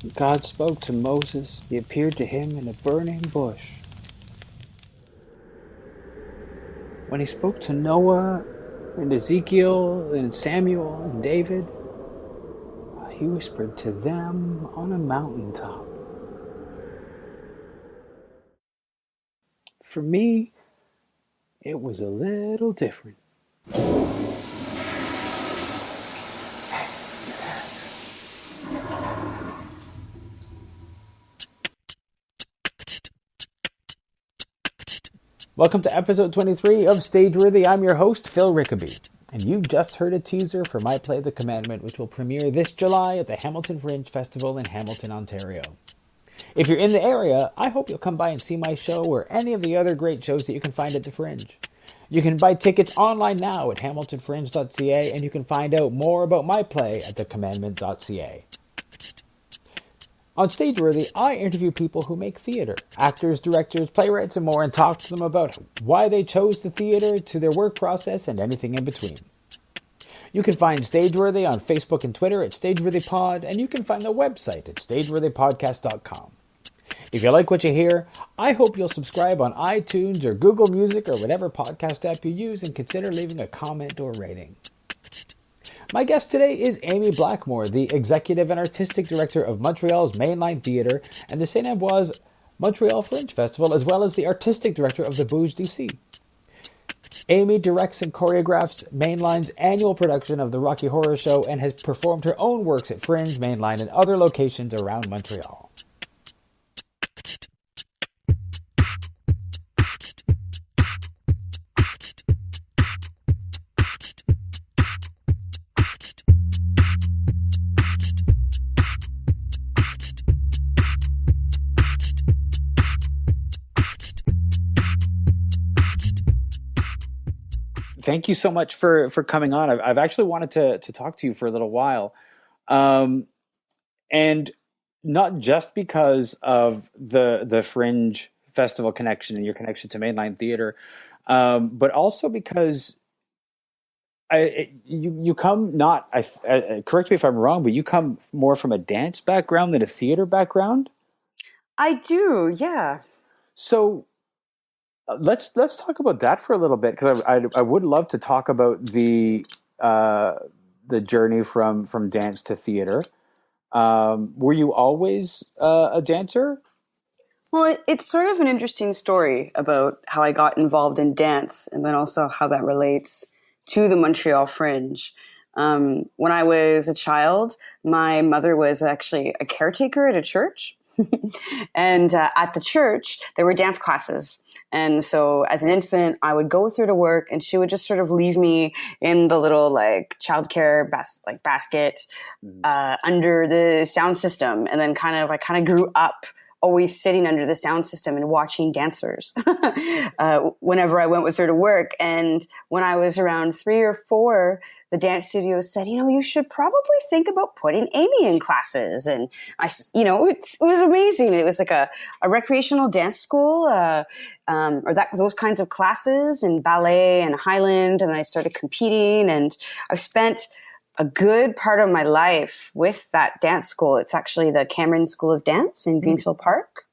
God spoke to Moses. He appeared to him in a burning bush. When he spoke to Noah and Ezekiel and Samuel and David, he whispered to them on a mountaintop. For me, it was a little different. Welcome to episode 23 of Stageworthy. I'm your host, Phil Rickaby, and you've just heard a teaser for my play The Commandment, which will premiere this July at the Hamilton Fringe Festival in Hamilton, Ontario. If you're in the area, I hope you'll come by and see my show or any of the other great shows that you can find at the Fringe. You can buy tickets online now at hamiltonfringe.ca, and you can find out more about my play at thecommandment.ca. On Stageworthy, I interview people who make theatre, actors, directors, playwrights, and more, and talk to them about why they chose the theatre, to their work process, and anything in between. You can find Stageworthy on Facebook and Twitter at StageworthyPod, and you can find the website at stageworthypodcast.com. If you like what you hear, I hope you'll subscribe on iTunes or Google Music or whatever podcast app you use, and consider leaving a comment or rating. My guest today is Amy Blackmore, the Executive and Artistic Director of Montreal's MainLine Theatre and the St-Ambroise Montreal Fringe Festival, as well as the Artistic Director of the Bouge DC. Amy directs and choreographs MainLine's annual production of the Rocky Horror Show and has performed her own works at Fringe, MainLine, and other locations around Montreal. Thank you so much for coming on. I've actually wanted to talk to you for a little while. And not just because of the Fringe Festival connection and your connection to MainLine Theatre, but also because you come not, correct me if I'm wrong, but you come more from a dance background than a theatre background? I do, yeah. So let's talk about that for a little bit, because I would love to talk about the journey from dance to theater. Were you always a dancer? Well, it's sort of an interesting story about how I got involved in dance, and then also how that relates to the Montreal Fringe. When I was a child, my mother was actually a caretaker at a church. And at the church, there were dance classes. And so as an infant, I would go with her to work, and she would just sort of leave me in the little childcare basket under the sound system. And then I kind of grew up always sitting under the sound system and watching dancers whenever I went with her to work. And when I was around 3 or 4, the dance studio said, you should probably think about putting Amy in classes. And it was amazing. It was like a recreational dance school, those kinds of classes in ballet and Highland. And I started competing, and I've spent a good part of my life with that dance school. It's actually the Cameron School of Dance in Greenfield Park.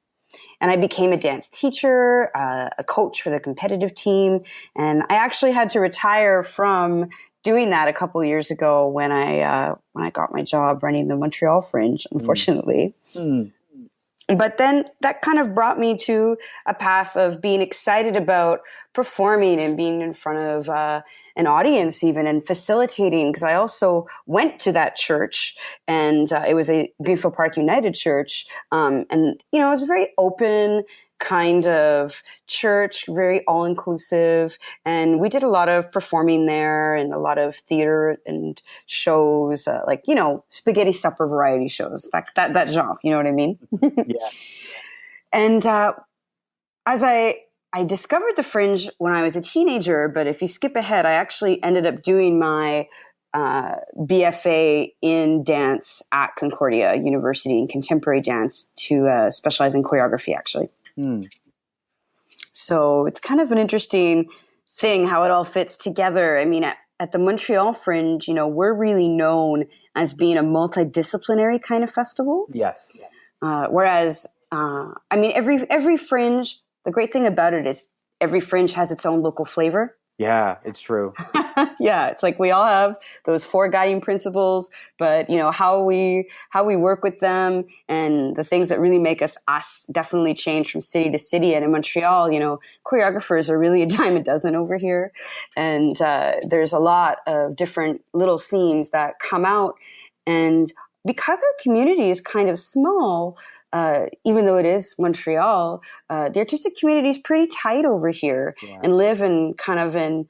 And I became a dance teacher, a coach for the competitive team. And I actually had to retire from doing that a couple of years ago when I got my job running the Montreal Fringe, unfortunately. But then that kind of brought me to a path of being excited about performing and being in front of an audience even, and facilitating, because I also went to that church, and it was a Greenfield Park United Church. And, it was a very open kind of church, very all-inclusive. And we did a lot of performing there and a lot of theater and shows, spaghetti supper variety shows, that genre, you know what I mean? Yeah. And as I discovered the Fringe when I was a teenager, but if you skip ahead, I actually ended up doing my BFA in dance at Concordia University in contemporary dance to specialize in choreography, actually. So it's kind of an interesting thing how it all fits together. I mean, at the Montreal Fringe, we're really known as being a multidisciplinary kind of festival. Yes. Whereas, I mean, every fringe, the great thing about it is every fringe has its own local flavor. Yeah, it's true. Yeah, it's like we all have those 4 guiding principles, but how we work with them and the things that really make us definitely change from city to city. And in Montreal, choreographers are really a dime a dozen over here, and there's a lot of different little scenes that come out. And because our community is kind of small, even though it is Montreal, the artistic community is pretty tight over here, and live in kind of in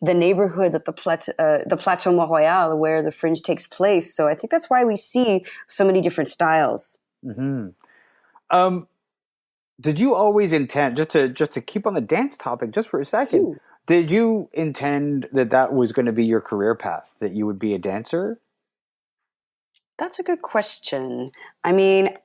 the neighborhood that the Plateau Mont-Royal, where the fringe takes place. So I think that's why we see so many different styles. Mm-hmm. Did you always intend, just to keep on the dance topic just for a second, did you intend that was going to be your career path, that you would be a dancer? That's a good question. I mean,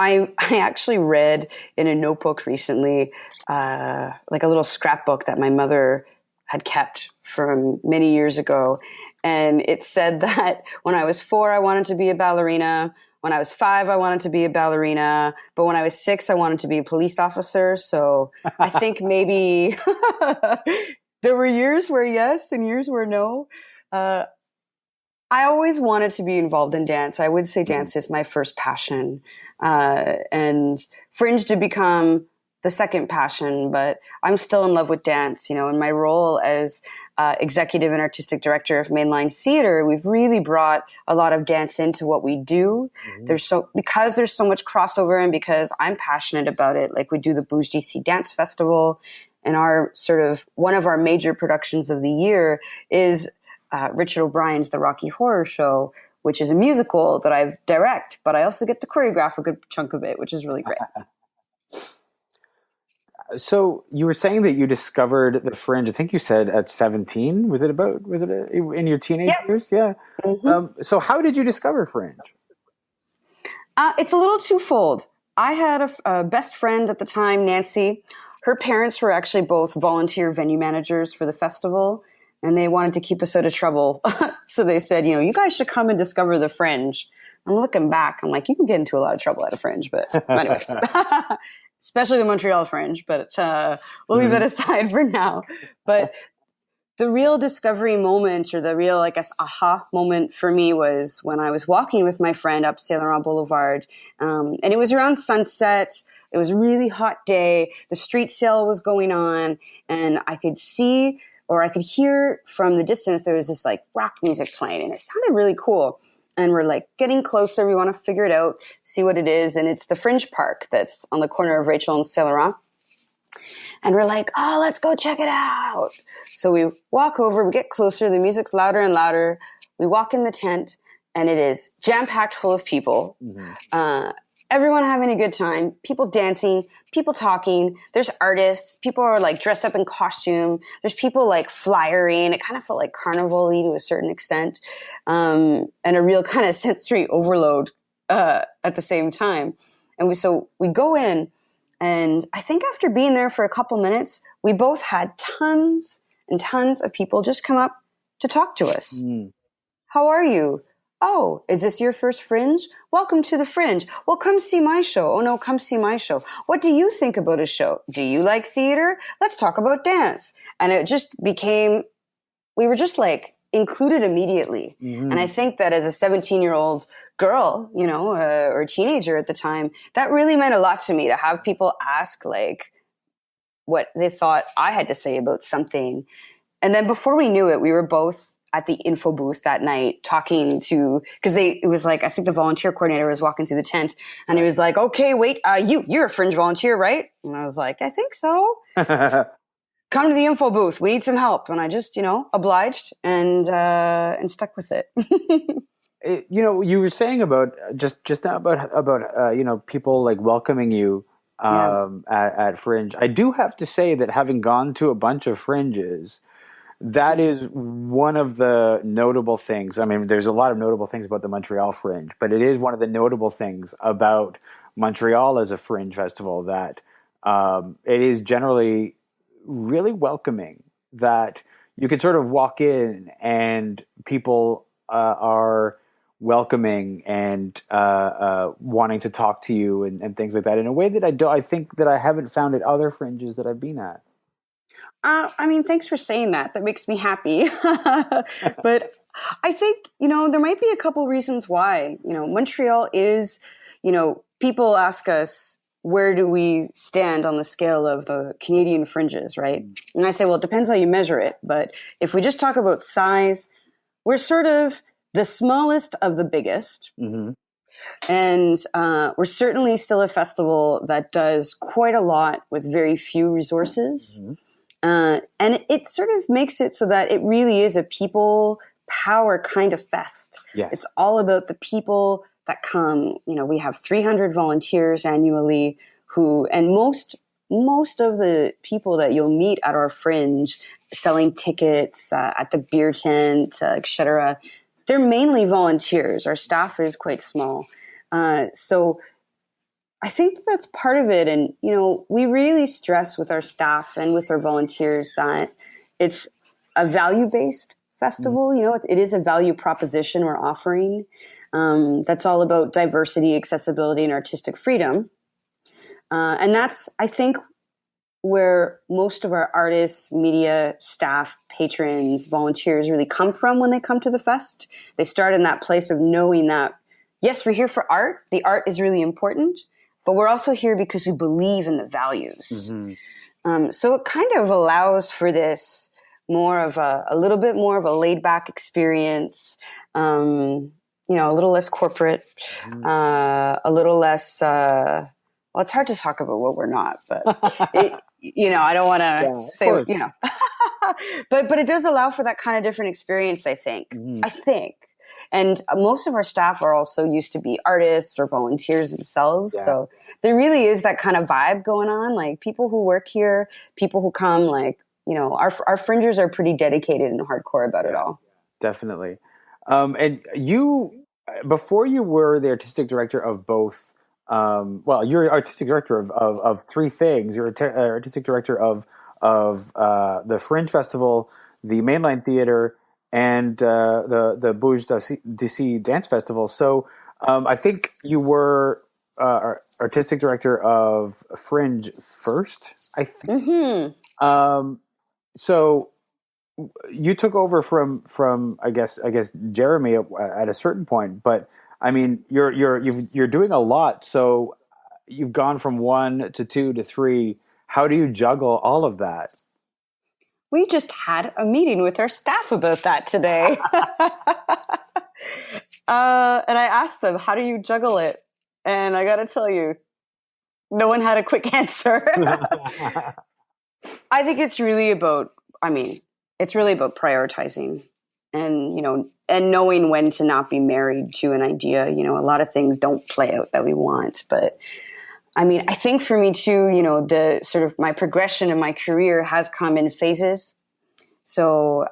I actually read in a notebook recently, like a little scrapbook that my mother had kept from many years ago. And it said that when I was 4, I wanted to be a ballerina. When I was 5, I wanted to be a ballerina. But when I was 6, I wanted to be a police officer. So I think maybe there were years where yes and years where no. I always wanted to be involved in dance. I would say dance is my first passion. And fringe to become the second passion, but I'm still in love with dance. In my role as executive and artistic director of MainLine Theatre, we've really brought a lot of dance into what we do. Mm-hmm. Because there's so much crossover, and because I'm passionate about it, like we do the Bouge DC Dance Festival, and one of our major productions of the year is Richard O'Brien's The Rocky Horror Show, which is a musical that I direct, but I also get to choreograph a good chunk of it, which is really great. So you were saying that you discovered the fringe, I think you said at 17. Was it in your teenage years? Yeah. Mm-hmm. So how did you discover fringe? It's a little twofold. I had a best friend at the time, Nancy. Her parents were actually both volunteer venue managers for the festival, and they wanted to keep us out of trouble. So they said, you guys should come and discover the fringe. I'm looking back, I'm like, you can get into a lot of trouble at a fringe, but anyways. Especially the Montreal Fringe, but we'll leave that aside for now. But the real discovery moment, or the real, I guess, aha moment for me was when I was walking with my friend up Saint Laurent Boulevard. And it was around sunset. It was a really hot day. The street sale was going on. And I could see, or I could hear from the distance, there was this like rock music playing. And it sounded really cool. And we're like getting closer. We want to figure it out, see what it is. And it's the Fringe Park that's on the corner of Rachel and Saint Laurent. And we're like, oh, let's go check it out. So we walk over, we get closer. The music's louder and louder. We walk in the tent, and it is jam-packed full of people. Mm-hmm. Everyone having a good time, people dancing, people talking. There's artists. People are like dressed up in costume. There's people like flyering. It kind of felt like carnival-y to a certain extent, and a real kind of sensory overload at the same time. And so we go in, and I think after being there for a couple minutes, we both had tons and tons of people just come up to talk to us. Mm. How are you? Oh, is this your first fringe? Welcome to the fringe. Well, come see my show. Oh no, come see my show. What do you think about a show? Do you like theater? Let's talk about dance. And it just became, we were just like included immediately. Mm-hmm. And I think that as a 17-year-old girl, or teenager at the time, that really meant a lot to me to have people ask like what they thought I had to say about something. And then before we knew it, we were both at the info booth that night talking to, because it was like, I think the volunteer coordinator was walking through the tent, and he was like, okay, wait, you're a fringe volunteer, right? And I was like, I think so. Come to the info booth. We need some help. And I just, obliged and stuck with it. You were saying about just now about people like welcoming you at Fringe. I do have to say that having gone to a bunch of fringes, that is one of the notable things. I mean, there's a lot of notable things about the Montreal Fringe, but it is one of the notable things about Montreal as a fringe festival that it is generally really welcoming, that you can sort of walk in and people are welcoming and wanting to talk to you and things like that in a way that I think that I haven't found at other fringes that I've been at. I mean, thanks for saying that. That makes me happy. But I think, there might be a couple reasons why. Montreal is, people ask us, where do we stand on the scale of the Canadian fringes, right? And I say, well, it depends how you measure it. But if we just talk about size, we're sort of the smallest of the biggest. Mm-hmm. And we're certainly still a festival that does quite a lot with very few resources. Mm-hmm. And it sort of makes it so that it really is a people power kind of fest. Yes. It's all about the people that come. We have 300 volunteers annually and most of the people that you'll meet at our fringe selling tickets at the beer tent, etc., they're mainly volunteers. Our staff is quite small. So I think that's part of it. And, we really stress with our staff and with our volunteers that it's a value-based festival. Mm-hmm. It is a value proposition we're offering. That's all about diversity, accessibility, and artistic freedom. And that's, I think, where most of our artists, media, staff, patrons, volunteers really come from when they come to the fest. They start in that place of knowing that, yes, we're here for art. The art is really important, but we're also here because we believe in the values. Mm-hmm. So it kind of allows for this more of a little bit more of a laid back experience, a little less corporate, mm-hmm. A little less, well, it's hard to talk about what we're not, but I don't want to say, but it does allow for that kind of different experience, I think. Mm-hmm. And most of our staff are also used to be artists or volunteers themselves. Yeah. So there really is that kind of vibe going on. Like people who work here, people who come, our fringers are pretty dedicated and hardcore about it all. Definitely. And you, before you were the artistic director of both, you're artistic director of three things. You're artistic director of the Fringe Festival, the MainLine Theatre, and the Bouge DC Dance Festival. So I think you were artistic director of Fringe first, I think. Mm-hmm. So you took over from I guess Jeremy at a certain point, but I mean you're doing a lot. So you've gone from 1 to 2 to 3. How do you juggle all of that? We just had a meeting with our staff about that today. And I asked them, how do you juggle it? And I got to tell you, no one had a quick answer. I think it's really about prioritizing and knowing when to not be married to an idea. A lot of things don't play out that we want, but I think for me too, the sort of my progression in my career has come in phases. So,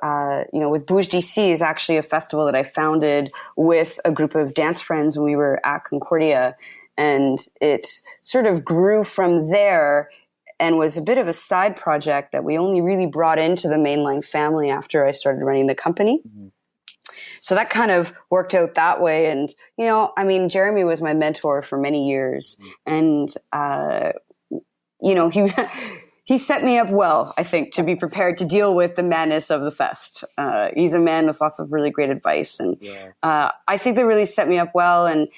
with Bouge DC is actually a festival that I founded with a group of dance friends when we were at Concordia. And it sort of grew from there and was a bit of a side project that we only really brought into the MainLine family after I started running the company. Mm-hmm. So that kind of worked out that way. And, Jeremy was my mentor for many years. And, he set me up well, I think, to be prepared to deal with the madness of the fest. He's a man with lots of really great advice. And I think that really set me up well. And,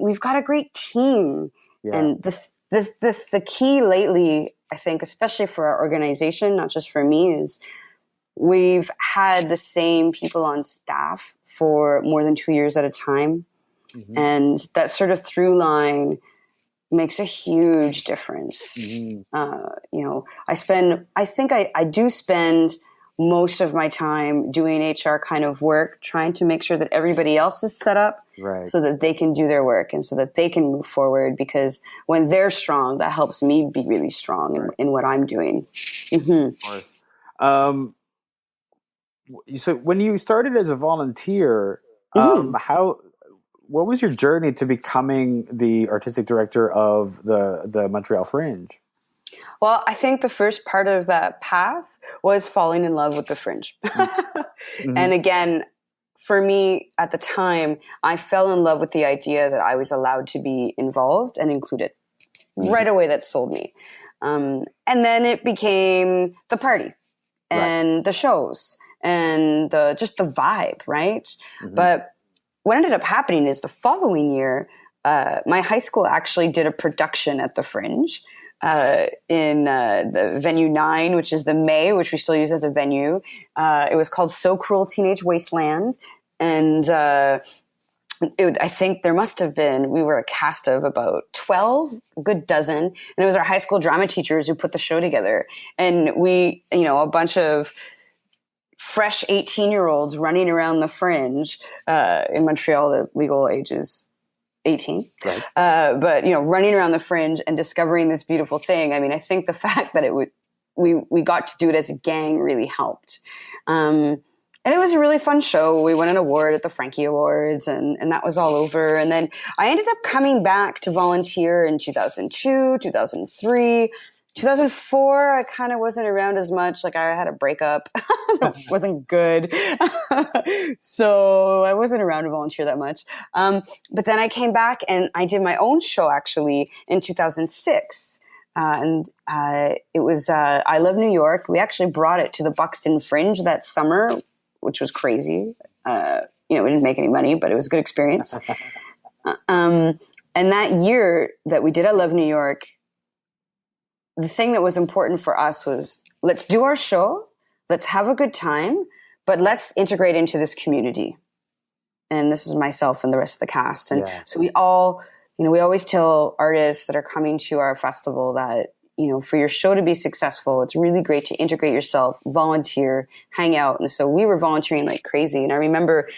we've got a great team. Yeah. And the key lately, I think, especially for our organization, not just for me, is we've had the same people on staff for more than 2 years at a time. Mm-hmm. And that sort of through line makes a huge difference. Mm-hmm. I do spend most of my time doing HR kind of work, trying to make sure that everybody else is set up so that they can do their work and so that they can move forward, because when they're strong, that helps me be really strong in what I'm doing. Mm-hmm. Of course. So when you started as a volunteer, mm-hmm. What was your journey to becoming the artistic director of the Montreal Fringe? Well, I think the first part of that path was falling in love with the Fringe. Mm-hmm. And again, for me at the time, I fell in love with the idea that I was allowed to be involved and included. Right away, that sold me. And then it became the party and the shows and just the vibe, right? Mm-hmm. But what ended up happening is the following year, my high school actually did a production at the Fringe in the venue 9, which is the May, which we still use as a venue. It was called So Cruel Teenage Wasteland. And I think there must have been, we were a cast of about 12, a good dozen. And it was our high school drama teachers who put the show together. And we, a bunch of fresh 18-year-olds running around the Fringe in Montreal, the legal age is 18. Right. But, running around the Fringe and discovering this beautiful thing. I mean, I think the fact that we got to do it as a gang really helped. And it was a really fun show. We won an award at the Frankie Awards, and that was all over. And then I ended up coming back to volunteer in 2002, 2003. 2004, I kind of wasn't around as much. Like, I had a breakup. It wasn't good. So I wasn't around to volunteer that much. But then I came back and I did my own show, actually, in 2006. And it was I Love New York. We actually brought it to the Buxton Fringe that summer, which was crazy. We didn't make any money, but it was a good experience. And that year that we did I Love New York, the thing that was important for us was, let's do our show, let's have a good time, but let's integrate into this community. And this is myself and the rest of the cast. And so we all, we always tell artists that are coming to our festival that, for your show to be successful, it's really great to integrate yourself, volunteer, hang out. And so we were volunteering like crazy. And I remember,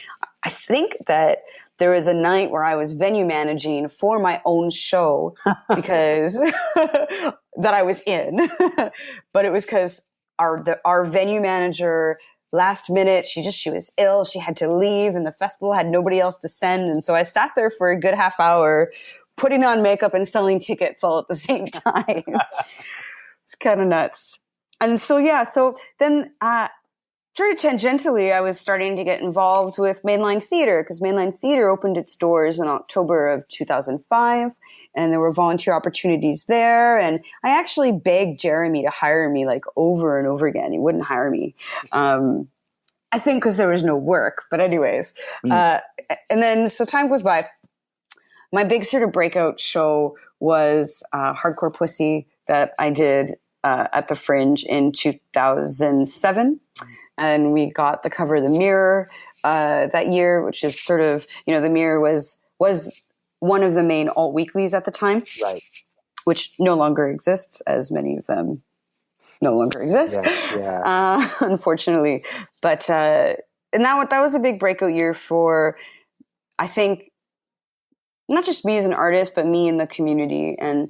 I think that there was a night where I was venue managing for my own show because that I was in, but it was because our venue manager last minute, she was ill. She had to leave and the festival had nobody else to send. And so I sat there for a good half hour putting on makeup and selling tickets all at the same time. It's kind of nuts. And so then sort of tangentially, I was starting to get involved with MainLine Theatre because MainLine Theatre opened its doors in October of 2005, and there were volunteer opportunities there. And I actually begged Jeremy to hire me like over and over again. He wouldn't hire me. I think because there was no work. But anyways, and then so time goes by. My big sort of breakout show was Hardcore Pussy that I did at the Fringe in 2007. And we got the cover of the Mirror that year, which is sort of, the Mirror was one of the main alt weeklies at the time, right? Which no longer exists, as many of them no longer exist, unfortunately. But and that was a big breakout year for, I think, not just me as an artist, but me in the community. And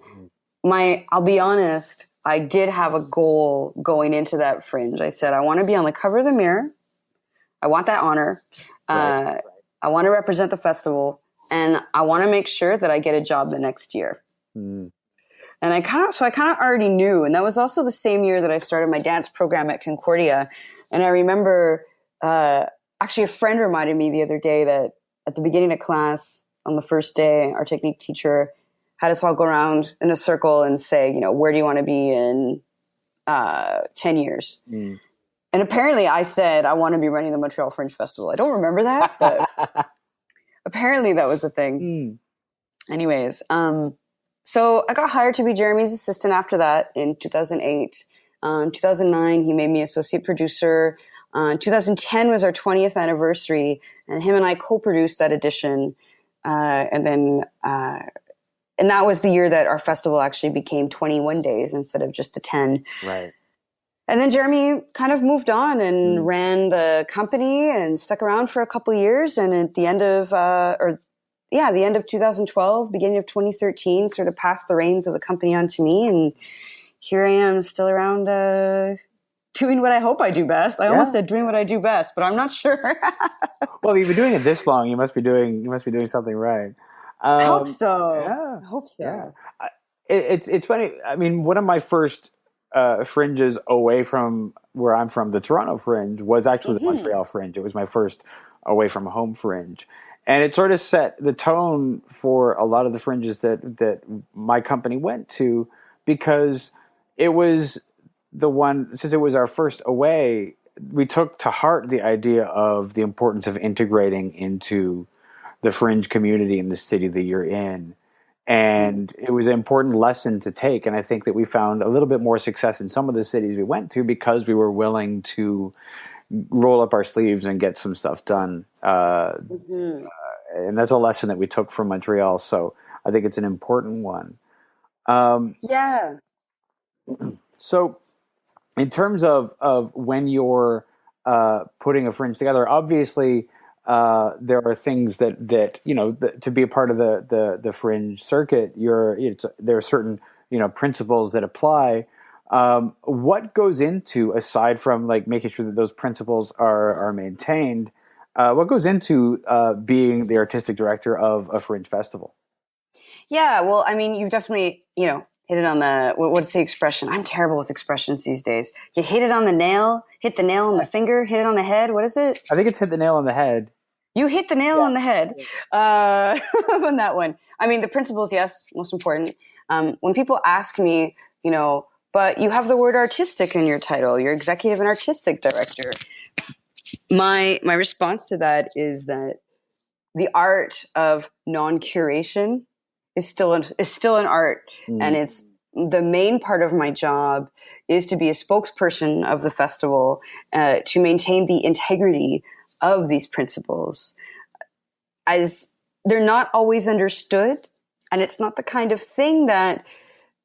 I'll be honest, I did have a goal going into that Fringe. I said, I want to be on the cover of the Mirror. I want that honor. I want to represent the festival, and I want to make sure that I get a job the next year. And I kind of already knew. And that was also the same year that I started my dance program at Concordia. And I remember, actually a friend reminded me the other day that at the beginning of class, on the first day, our technique teacher had us all go around in a circle and say, where do you want to be in 10 years? And apparently I said, I want to be running the Montreal Fringe Festival. I don't remember that, but apparently that was a thing. Anyways, so I got hired to be Jeremy's assistant after that in 2008. 2009, he made me associate producer. 2010 was our 20th anniversary, and him and I co-produced that edition. And that was the year that our festival actually became 21 days instead of just the 10. Right. And then Jeremy kind of moved on and ran the company and stuck around for a couple of years. And at the end of, the end of 2012, beginning of 2013, sort of passed the reins of the company on to me. And here I am still around, doing what I hope I do best. I almost said doing what I do best, but I'm not sure. Well, if you've been doing it this long, you must be doing something right. I hope so. Yeah. I hope so. Yeah. It's funny. I mean, one of my first fringes away from where I'm from, the Toronto Fringe, was actually the Montreal Fringe. It was my first away from home fringe. And it sort of set the tone for a lot of the fringes that my company went to, because it was the one, since it was our first away, we took to heart the idea of the importance of integrating into the fringe community in the city that you're in. And it was an important lesson to take. And I think that we found a little bit more success in some of the cities we went to because we were willing to roll up our sleeves and get some stuff done. And that's a lesson that we took from Montreal. So I think it's an important one. Yeah. So in terms of when you're putting a fringe together, obviously there are things that you know, to be a part of the fringe circuit, there are certain, you know, principles that apply. What goes into, aside from like making sure that those principles are maintained, what goes into being the artistic director of a fringe festival? Yeah, well, I mean, you've definitely, you know, hit it on the, what's the expression? I'm terrible with expressions these days. You hit it on the nail, hit the nail on the finger, hit it on the head. What is it? I think it's hit the nail on the head. You hit the nail on the head on that one. I mean, the principles, yes, most important. When people ask me, you know, but you have the word artistic in your title, you're executive and artistic director. My response to that is that the art of non-curation is still an art, and it's the main part of my job is to be a spokesperson of the festival, to maintain the integrity of these principles, as they're not always understood, and it's not the kind of thing that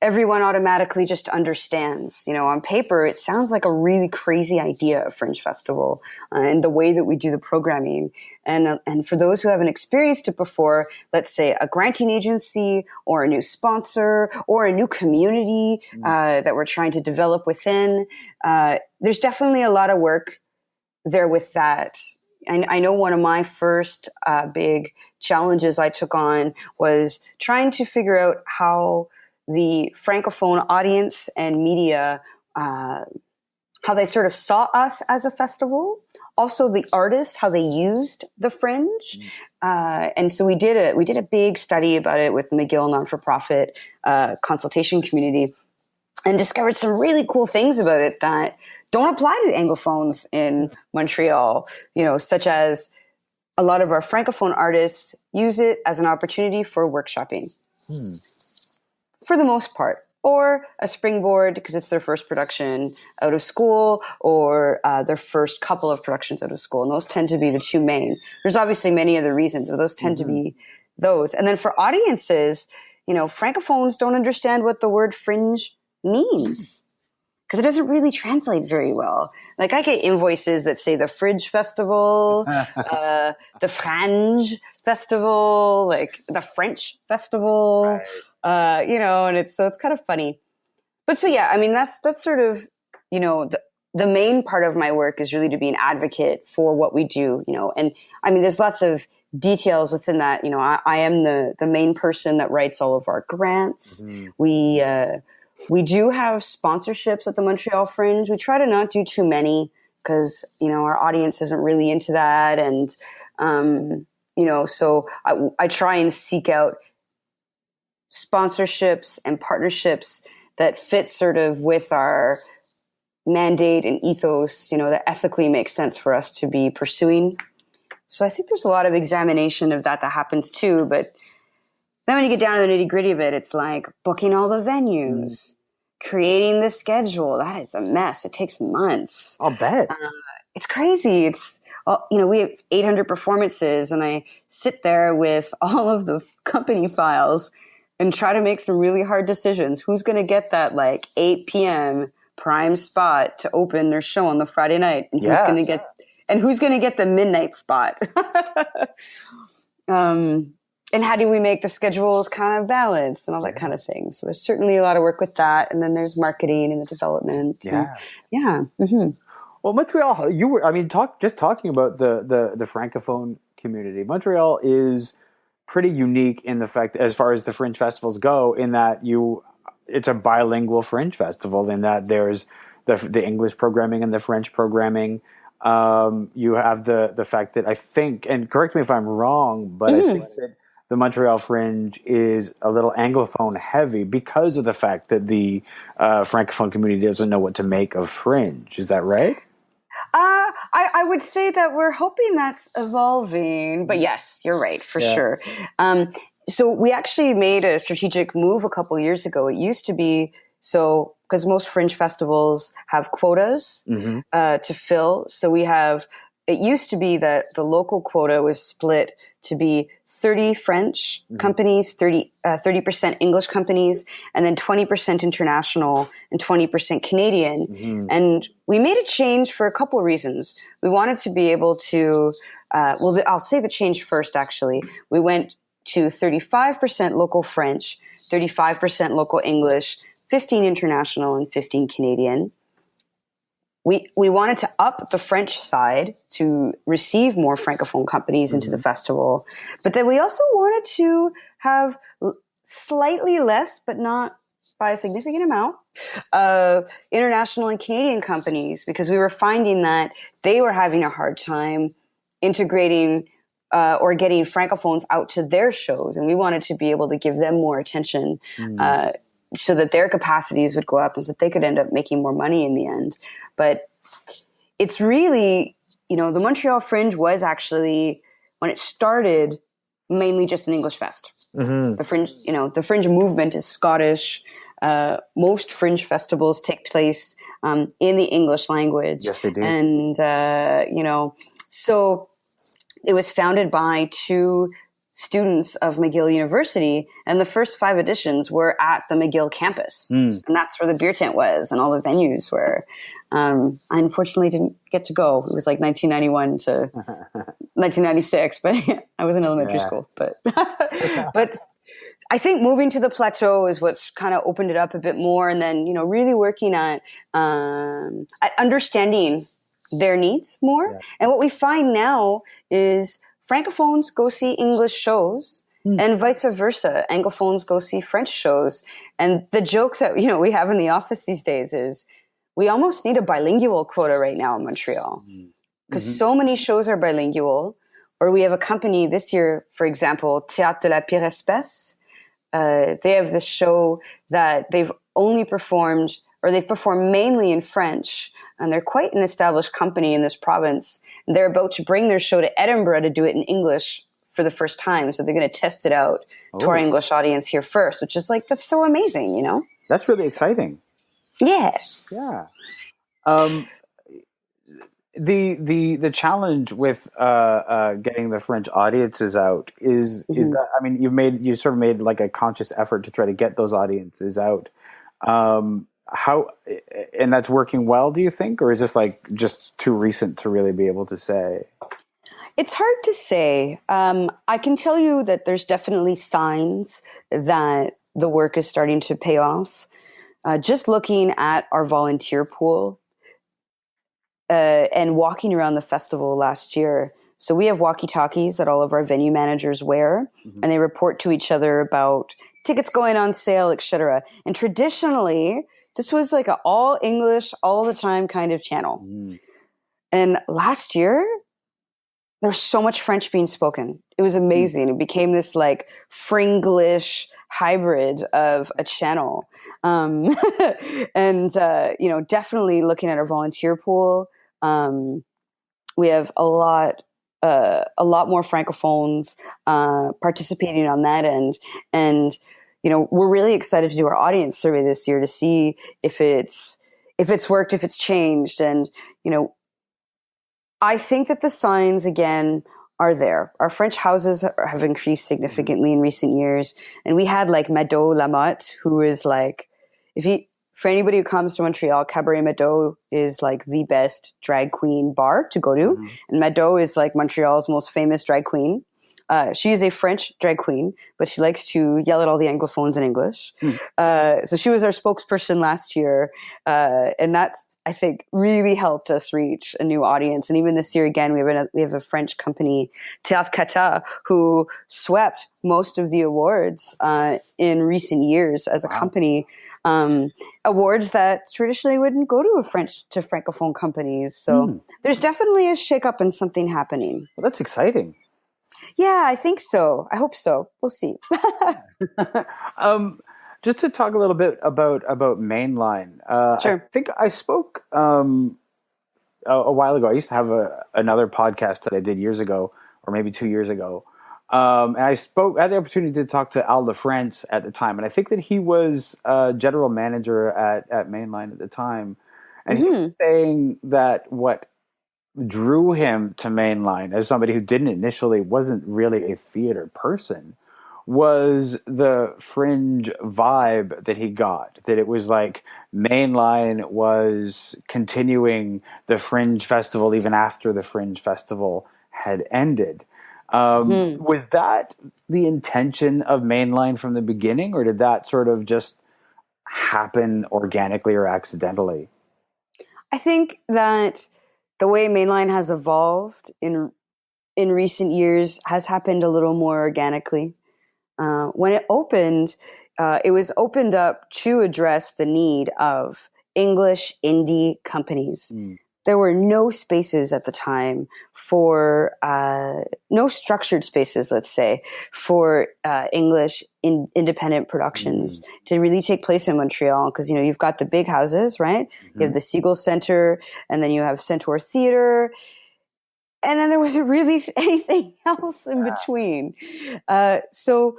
everyone automatically just understands. You know, on paper, it sounds like a really crazy idea, a fringe festival, and the way that we do the programming. And for those who haven't experienced it before, let's say a granting agency or a new sponsor or a new community that we're trying to develop within, there's definitely a lot of work there with that. I know one of my first big challenges I took on was trying to figure out how the Francophone audience and media, how they sort of saw us as a festival. Also, the artists, how they used the fringe. And so we did a big study about it with the McGill non-for-profit consultation community, and discovered some really cool things about it that don't apply to the Anglophones in Montreal, you know, such as a lot of our Francophone artists use it as an opportunity for workshopping. For the most part, or a springboard because it's their first production out of school, or their first couple of productions out of school. And those tend to be the two main. There's obviously many other reasons, but those tend to be those. And then for audiences, you know, Francophones don't understand what the word fringe means because it doesn't really translate very well. Like I get invoices that say the Fringe Festival, the Fringe Festival, like the French Festival. Right. You know, and it's kind of funny. But so, yeah, I mean, that's sort of, you know, the main part of my work is really to be an advocate for what we do, you know, and I mean, there's lots of details within that. You know, I am the main person that writes all of our grants. We do have sponsorships at the Montreal Fringe. We try to not do too many because, you know, our audience isn't really into that. And, you know, so I try and seek out sponsorships and partnerships that fit sort of with our mandate and ethos, you know, that ethically makes sense for us to be pursuing. So I think there's a lot of examination of that happens too. But then when you get down to the nitty gritty of it, it's like booking all the venues, creating the schedule. That is a mess. It takes months. I'll bet. It's crazy. It's, you know, we have 800 performances and I sit there with all of the company files and try to make some really hard decisions. Who's going to get that like 8 p.m. prime spot to open their show on the Friday night? And who's going to get the midnight spot? And how do we make the schedules kind of balanced and all that kind of thing? So there's certainly a lot of work with that. And then there's marketing and the development. Well, Montreal, talking about the Francophone community. Montreal is pretty unique in the fact, as far as the fringe festivals go, in that it's a bilingual fringe festival, in that there's the English programming and the French programming. You have the fact that I think, and correct me if I'm wrong, but I think that the Montreal Fringe is a little Anglophone heavy because of the fact that the Francophone community doesn't know what to make of Fringe. Is that right? I would say that we're hoping that's evolving, but yes, you're right, for sure. So we actually made a strategic move a couple years ago. It used to be because most Fringe festivals have quotas to fill. So it used to be that the local quota was split to be 30 French companies, 30% English companies, and then 20% international and 20% Canadian. And we made a change for a couple of reasons. We wanted to be able to, I'll say the change first, actually. We went to 35% local French, 35% local English, 15 international, and 15 Canadian. We wanted to up the French side to receive more Francophone companies into the festival. But then we also wanted to have slightly less, but not by a significant amount, international and Canadian companies, because we were finding that they were having a hard time integrating or getting Francophones out to their shows. And we wanted to be able to give them more attention so that their capacities would go up and so that they could end up making more money in the end. But it's really, the Montreal Fringe was actually, when it started, mainly just an English fest. The Fringe movement is Scottish. Most Fringe festivals take place in the English language. Yes, they do. And, so it was founded by two students of McGill University, and the first 5 editions were at the McGill campus. And that's where the beer tent was and all the venues were. I unfortunately didn't get to go. It was like 1991 to 1996, but I was in elementary school. But I think moving to the plateau is what's kind of opened it up a bit more, and then, really working at understanding their needs more. Yeah. And what we find now is Francophones go see English shows and vice versa. Anglophones go see French shows. And the joke that, we have in the office these days is we almost need a bilingual quota right now in Montreal because so many shows are bilingual. Or we have a company this year, for example, Théâtre de la Pire Espèce. They have this show that they've performed mainly in French, and they're quite an established company in this province. And they're about to bring their show to Edinburgh to do it in English for the first time. So they're going to test it out to our English audience here first, which is that's so amazing, That's really exciting. Yes. Yeah. The challenge with getting the French audiences out is that, you sort of made like a conscious effort to try to get those audiences out. How, and that's working well, do you think, or is this just too recent to really be able to say? It's hard to say. I can tell you that there's definitely signs that the work is starting to pay off. Just looking at our volunteer pool and walking around the festival last year. So we have walkie-talkies that all of our venue managers wear, and they report to each other about tickets going on sale, etc. And traditionally, this was like an all English, all the time kind of channel. And last year, there was so much French being spoken. It was amazing. It became this Fringlish hybrid of a channel. And, definitely looking at our volunteer pool, we have a lot more Francophones participating on that end. And, we're really excited to do our audience survey this year to see if it's worked, if it's changed. And, I think that the signs, again, are there. Our French houses have increased significantly in recent years. And we had Mado Lamotte, who is for anybody who comes to Montreal, Cabaret Mado is the best drag queen bar to go to. And Mado is Montreal's most famous drag queen. She is a French drag queen, but she likes to yell at all the Anglophones in English. So she was our spokesperson last year. And that's, I think, really helped us reach a new audience. And even this year, again, we have a French company, Théâtre Cata, who swept most of the awards in recent years as a company. awards that traditionally wouldn't go to francophone companies. So there's definitely a shakeup and something happening. Well, that's exciting. Yeah, I think so. I hope so. We'll see. Just to talk a little bit about Mainline. Sure. I think I spoke a while ago. I used to have another podcast that I did years ago, or maybe 2 years ago. And I had the opportunity to talk to Al LaFrance at the time, and I think that he was general manager at Mainline at the time, and he was saying that what drew him to Mainline as somebody who wasn't really a theater person, was the fringe vibe that he got. That it was like Mainline was continuing the Fringe Festival even after the Fringe Festival had ended. Was that the intention of Mainline from the beginning, or did that sort of just happen organically or accidentally? I think that the way Mainline has evolved in recent years has happened a little more organically. When it opened, it was opened up to address the need of English indie companies. There were no spaces at the time for, no structured spaces, let's say, for English independent productions to really take place in Montreal. Because, you've got the big houses, right? You have the Siegel Center, and then you have Centaur Theatre. And then there wasn't really anything else in between. So,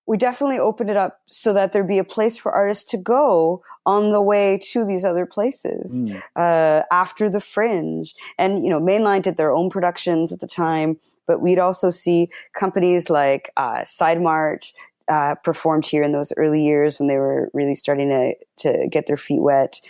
we definitely opened it up so that there'd be a place for artists to go on the way to these other places after the Fringe. And, Mainline did their own productions at the time, but we'd also see companies like Side March performed here in those early years when they were really starting to get their feet wet.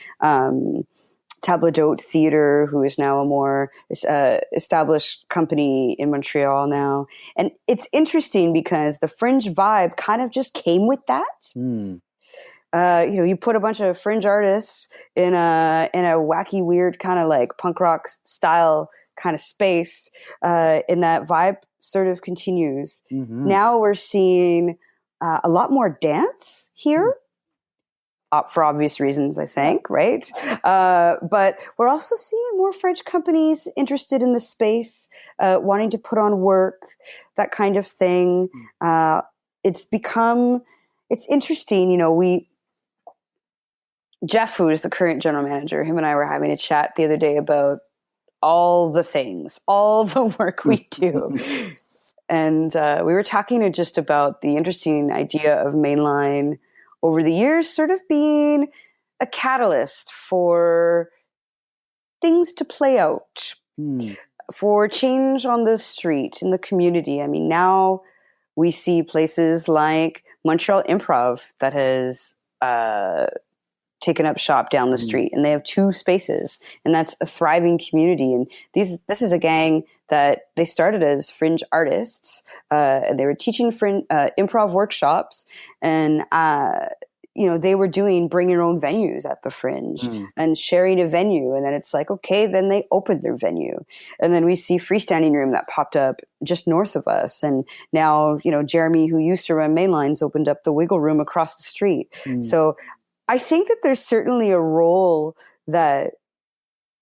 Table d'Hôte Theatre, who is now a more established company in Montreal now. And it's interesting because the Fringe vibe kind of just came with that. You put a bunch of Fringe artists in a wacky, weird kind of like punk rock style kind of space, and that vibe sort of continues. Now we're seeing a lot more dance here. For obvious reasons, I think, right? But we're also seeing more French companies interested in the space, wanting to put on work, that kind of thing. It's interesting, Jeff, who is the current general manager, him and I were having a chat the other day about all the things, all the work we do. And we were talking just about the interesting idea of Mainline over the years sort of being a catalyst for things to play out, for change on the street, in the community. I mean, now we see places like Montreal Improv that has taken up shop down the street, and they have 2 spaces, and that's a thriving community. And this is a gang that they started as Fringe artists, and they were teaching improv workshops, and they were doing bring your own venues at the Fringe and sharing a venue. And then it's like, okay, then they opened their venue, and then we see Freestanding Room that popped up just north of us, and now Jeremy, who used to run Mainlines, opened up the Wiggle Room across the street. So I think that there's certainly a role that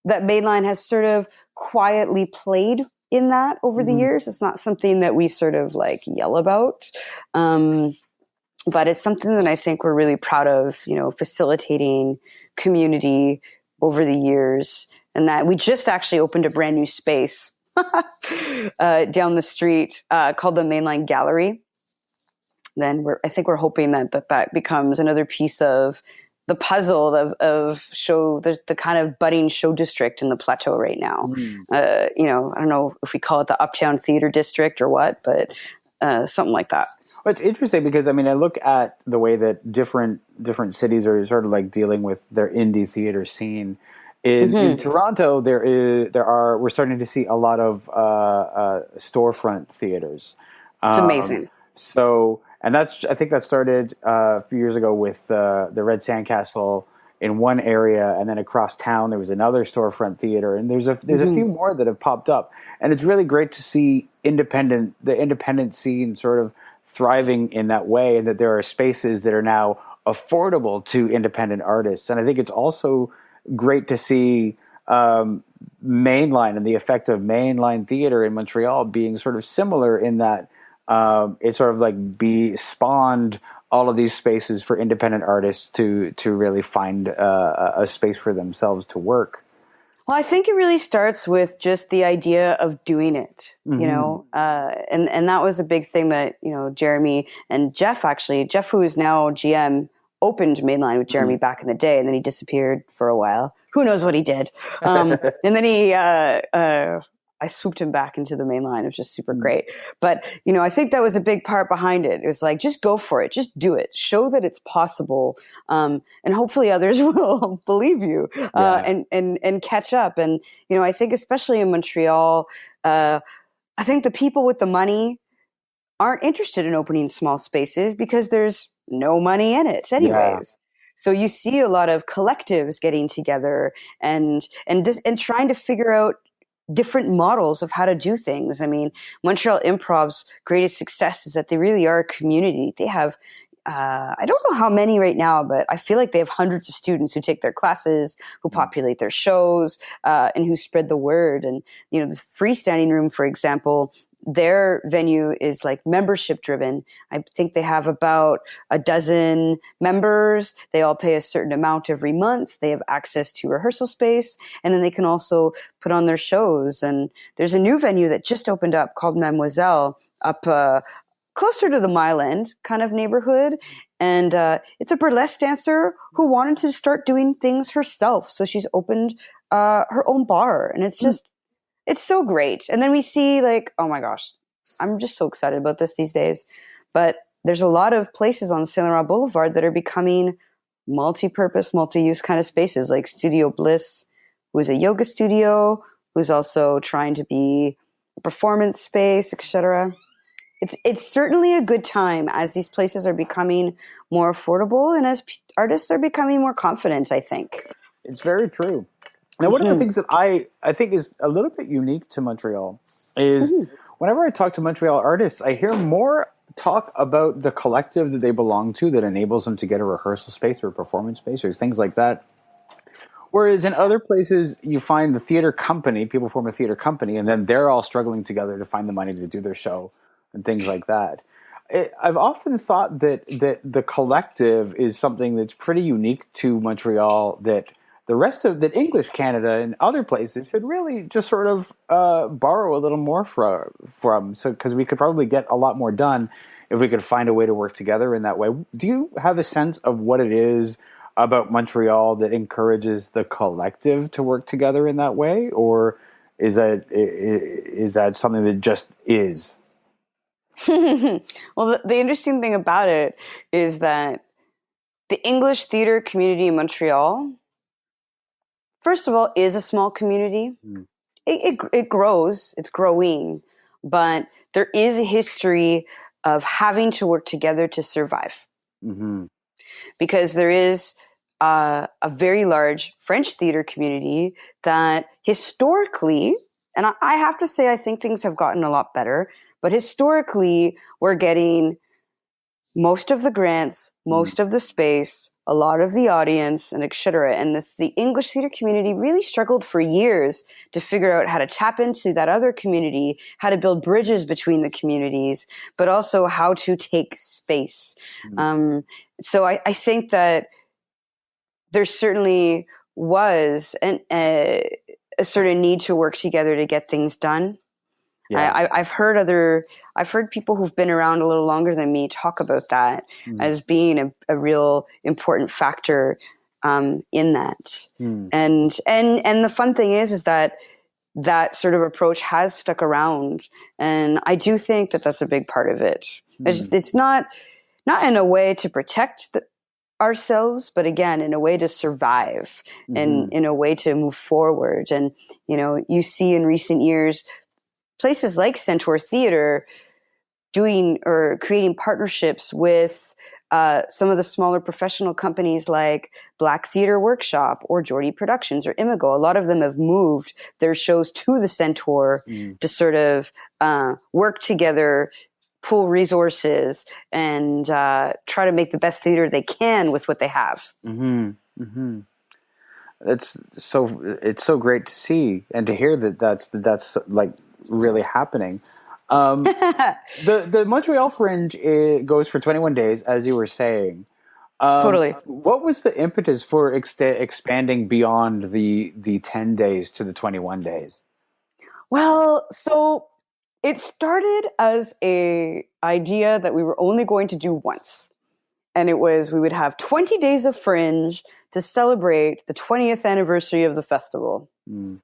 Mainline has sort of quietly played in that over the years. It's not something that we sort of like yell about, but it's something that I think we're really proud of, facilitating community over the years. And that we just actually opened a brand new space down the street called the Mainline Gallery. Then I think we're hoping that becomes another piece of the puzzle of show, the kind of budding show district in the plateau right now. I don't know if we call it the Uptown Theater District or what, but something like that. Well, it's interesting because I look at the way that different cities are sort of like dealing with their indie theater scene. In Toronto, we're starting to see a lot of storefront theaters. It's amazing. And I think that started a few years ago with the Red Sandcastle in one area, and then across town there was another storefront theater, and there's a few more that have popped up, and it's really great to see the independent scene sort of thriving in that way, and that there are spaces that are now affordable to independent artists. And I think it's also great to see mainline and the effect of mainline theater in Montreal being sort of similar in that it sort of like spawned all of these spaces for independent artists to really find a space for themselves to work. Well, I think it really starts with just the idea of doing it, Mm-hmm. you know, and that was a big thing that, you know, Jeremy and Jeff, who is now GM, opened Mainline with Jeremy back in the day, and then he disappeared for a while. Who knows what he did? And then I swooped him back into the Mainline. It was just super great. But, you know, I think that was a big part behind it. It was like, just go for it. Just do it. Show that it's possible. And hopefully others will believe you and catch up. And, you know, I think especially in Montreal, I think the people with the money aren't interested in opening small spaces because there's no money in it anyways. So you see a lot of collectives getting together and trying to figure out different models of how to do things. I mean, Montreal Improv's greatest success is that they really are a community. They have, I don't know how many right now, but I feel like they have hundreds of students who take their classes, who populate their shows, and who spread the word. And, you know, the freestanding room, for example, their venue is like membership driven. I think they have about a dozen members. They all pay a certain amount every month. They have access to rehearsal space, and then they can also put on their shows. And there's a new venue that just opened up called Mademoiselle up closer to the Mile End kind of neighborhood. And it's a burlesque dancer who wanted to start doing things herself. So she's opened her own bar, and it's just, it's so great. And then we see like, oh my gosh, I'm just so excited about this these days. But there's a lot of places on Saint Laurent Boulevard that are becoming multi-purpose, multi-use kind of spaces, like Studio Bliss, who is a yoga studio, who's also trying to be a performance space, etc. It's certainly a good time as these places are becoming more affordable and as artists are becoming more confident, I think. It's very true. Now, one of the things that I think is a little bit unique to Montreal is whenever I talk to Montreal artists, I hear more talk about the collective that they belong to that enables them to get a rehearsal space or a performance space or things like that. Whereas in other places, you find the theater company, people form a theater company, and then they're all struggling together to find the money to do their show and things like that. I've often thought that the collective is something that's pretty unique to Montreal that the rest of that English Canada and other places should really just sort of borrow a little more from. So because we could probably get a lot more done if we could find a way to work together in that way. Do you have a sense of what it is about Montreal that encourages the collective to work together in that way, or is that something that just is? Well, the interesting thing about it is that the English theater community in Montreal, first of all, is a small community. It grows, it's growing, but there is a history of having to work together to survive. Because there is a very large French theater community that historically, and I have to say I think things have gotten a lot better, but historically we're getting most of the grants, most of the space, a lot of the audience, and etc. And the English theater community really struggled for years to figure out how to tap into that other community, how to build bridges between the communities, but also how to take space. So I think that there certainly was a sort of need to work together to get things done. Yeah. I've heard people who've been around a little longer than me talk about that as being a real important factor in that. And the fun thing is that sort of approach has stuck around, and I do think that that's a big part of it. It's not in a way to protect ourselves, but again, in a way to survive and in a way to move forward. And you know, you see in recent years places like Centaur Theatre doing or creating partnerships with some of the smaller professional companies like Black Theatre Workshop or Geordie Productions or Imago. A lot of them have moved their shows to the Centaur to sort of work together pool resources and try to make the best theater they can with what they have. Mm-hmm. Mm-hmm. It's so great to see and to hear that that's like really happening. The Montreal Fringe, it goes for 21 days, as you were saying. Totally. What was the impetus for expanding beyond the 10 days to the 21 days? Well, so it started as a idea that we were only going to do once. And it was, we would have 20 days of Fringe to celebrate the 20th anniversary of the festival. Mm.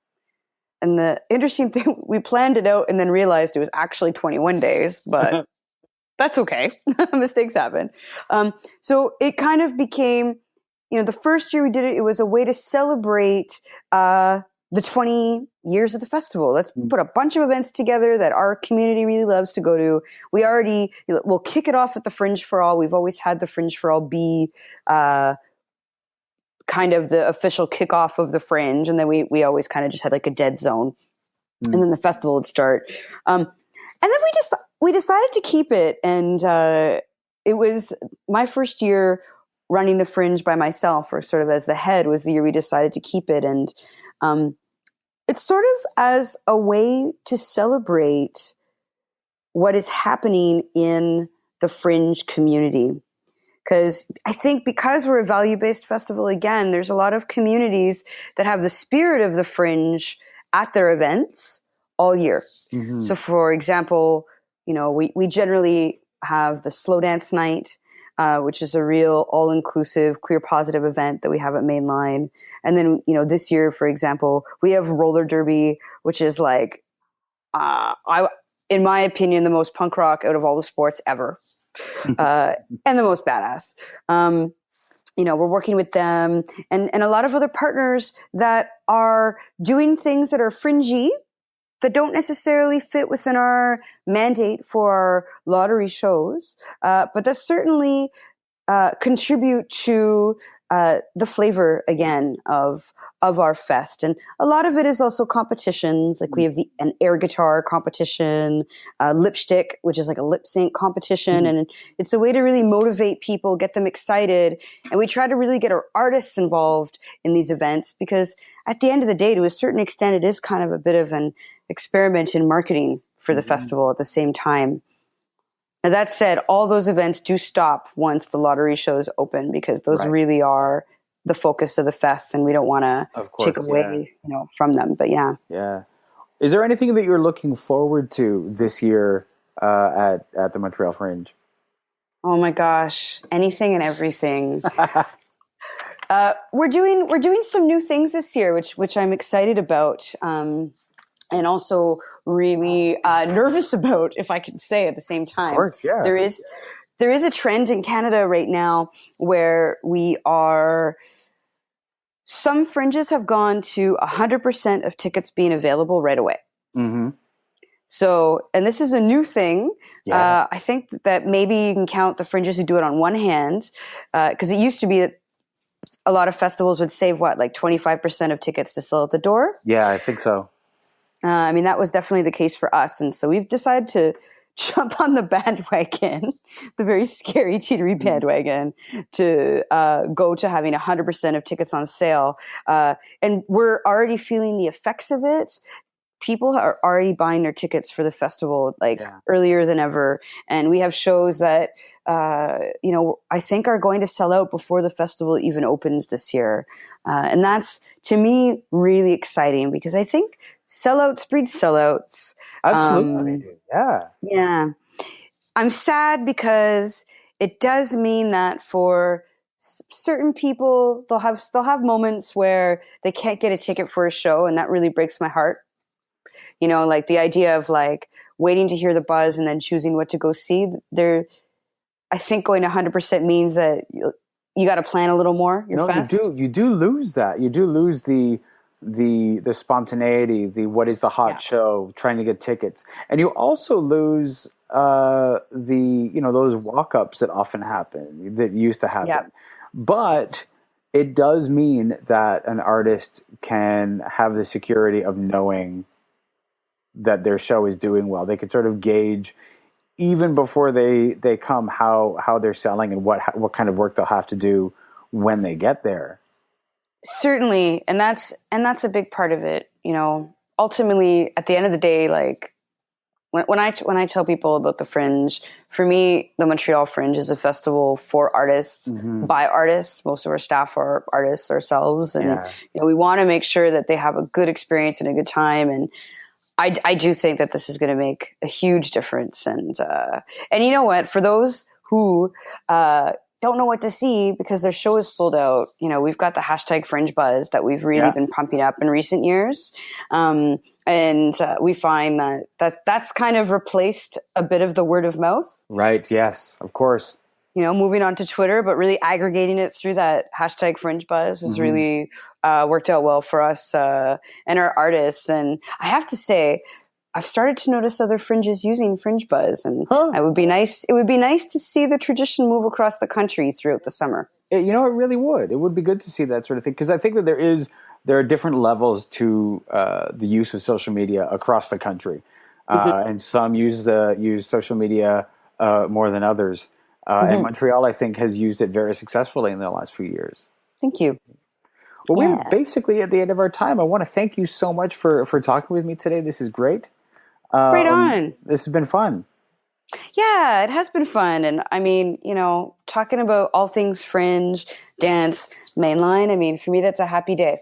And the interesting thing, we planned it out and then realized it was actually 21 days, but that's okay. Mistakes happen. So it kind of became, the first year we did it, it was a way to celebrate the 20 years of the festival. Let's put a bunch of events together that our community really loves to go to. We'll kick it off at the Fringe for All. We've always had the Fringe for All be kind of the official kickoff of the Fringe. And then we always kind of just had like a dead zone. And then the festival would start. And then we decided to keep it. And it was my first year running the Fringe by myself, or sort of as the head, was the year we decided to keep it. And it's sort of as a way to celebrate what is happening in the Fringe community. Because I think because we're a value-based festival, again, there's a lot of communities that have the spirit of the Fringe at their events all year. Mm-hmm. So for example, we generally have the slow dance night, which is a real all-inclusive, queer positive event that we have at MainLine. And then, this year, for example, we have roller derby, which is like, in my opinion, the most punk rock out of all the sports ever. And the most badass. We're working with them and a lot of other partners that are doing things that are fringy, that don't necessarily fit within our mandate for our lottery shows, but that certainly contribute to the flavor, again, of our fest. And a lot of it is also competitions. Like we have an air guitar competition, lipstick, which is like a lip sync competition. And it's a way to really motivate people, get them excited. And we try to really get our artists involved in these events, because at the end of the day, to a certain extent, it is kind of a bit of an experiment in marketing for the festival at the same time. Now, that said, all those events do stop once the lottery shows open, because those really are the focus of the fest, and we don't want to take away, from them. But yeah. Yeah. Is there anything that you're looking forward to this year at the Montreal Fringe? Oh my gosh, anything and everything. We're doing some new things this year, which I'm excited about. And also really nervous about, if I can say at the same time. Of course, yeah. There is a trend in Canada right now where some fringes have gone to 100% of tickets being available right away. Mm-hmm. So, and this is a new thing. Yeah. I think that maybe you can count the fringes who do it on one hand, because it used to be that a lot of festivals would save, like 25% of tickets to sell at the door? Yeah, I think so. That was definitely the case for us. And so we've decided to jump on the bandwagon, the very scary teetery bandwagon, to go to having 100% of tickets on sale. And we're already feeling the effects of it. People are already buying their tickets for the festival earlier than ever. And we have shows that, I think are going to sell out before the festival even opens this year. And that's, to me, really exciting, because I think sellouts breed sellouts. Absolutely. Yeah. Yeah. I'm sad because it does mean that for certain people, they'll have moments where they can't get a ticket for a show, and that really breaks my heart. Like the idea of like waiting to hear the buzz and then choosing what to go see. I think going 100% means that you got to plan a little more. Fest. You do lose that. You do lose the spontaneity, what is the hot show, trying to get tickets. And you also lose those walk-ups that often happen, that used to happen. Yeah. But it does mean that an artist can have the security of knowing that their show is doing well. They can sort of gauge, even before they come, how they're selling and what kind of work they'll have to do when they get there. Certainly, and that's a big part of it. You know, ultimately, at the end of the day, like when I tell people about the Fringe, for me, the Montreal Fringe is a festival for artists, by artists. Most of our staff are artists ourselves, and you know, we want to make sure that they have a good experience and a good time. And I do think that this is going to make a huge difference. And you know what? For those who don't know what to see because their show is sold out, you know, we've got the hashtag Fringe Buzz that we've really been pumping up in recent years. And we find that's kind of replaced a bit of the word of mouth. Right. Yes, of course. You know, moving on to Twitter, but really aggregating it through that hashtag Fringe Buzz has really worked out well for us and our artists. And I have to say, I've started to notice other fringes using Fringe Buzz, and it would be nice to see the tradition move across the country throughout the summer. You know, it really would. It would be good to see that sort of thing, because I think that there are different levels to the use of social media across the country, and some use social media more than others. And Montreal, I think, has used it very successfully in the last few years. Thank you. Well, we're basically at the end of our time. I want to thank you so much for talking with me today. This is great. Right on. This has been fun. Yeah, it has been fun. And I mean, you know, talking about all things Fringe, dance, mainline, I mean, for me, that's a happy day.